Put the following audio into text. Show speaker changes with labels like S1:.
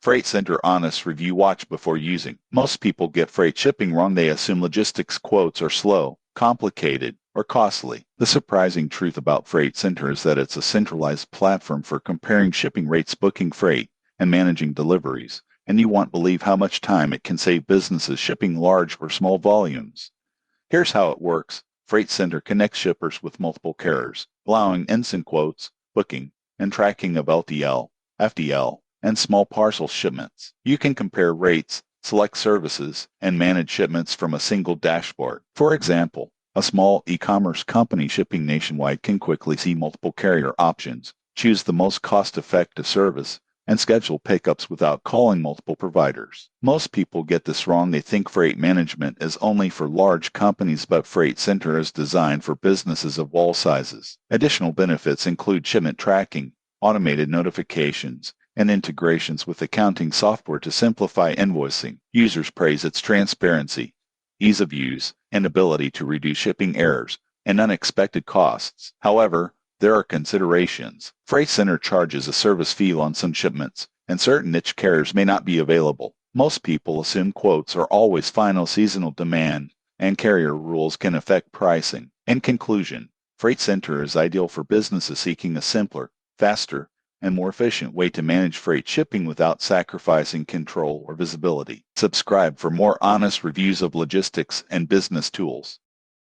S1: Freight Center Honest Review. Watch before using. Most people get freight shipping wrong. They assume logistics quotes are slow, complicated, or costly. The surprising truth about Freight Center is that it's a centralized platform for comparing shipping rates, booking freight, and managing deliveries. And you won't believe how much time it can save businesses shipping large or small volumes. Here's how it works. Freight Center connects shippers with multiple carriers, allowing instant quotes, booking, and tracking of LTL, FTL, and small parcel shipments. You can compare rates, select services, and manage shipments from a single dashboard. For example, a small e-commerce company shipping nationwide can quickly see multiple carrier options, choose the most cost-effective service, and schedule pickups without calling multiple providers. Most people get this wrong. They think freight management is only for large companies, but Freight Center is designed for businesses of all sizes. Additional benefits include shipment tracking, automated notifications, and integrations with accounting software to simplify invoicing. Users praise its transparency, ease of use, and ability to reduce shipping errors and unexpected costs. However, there are considerations. Freight Center charges a service fee on some shipments, and certain niche carriers may not be available. Most people assume quotes are always final. Seasonal demand and carrier rules can affect pricing. In conclusion, Freight Center is ideal for businesses seeking a simpler, faster, and more efficient way to manage freight shipping without sacrificing control or visibility. Subscribe for more honest reviews of logistics and business tools.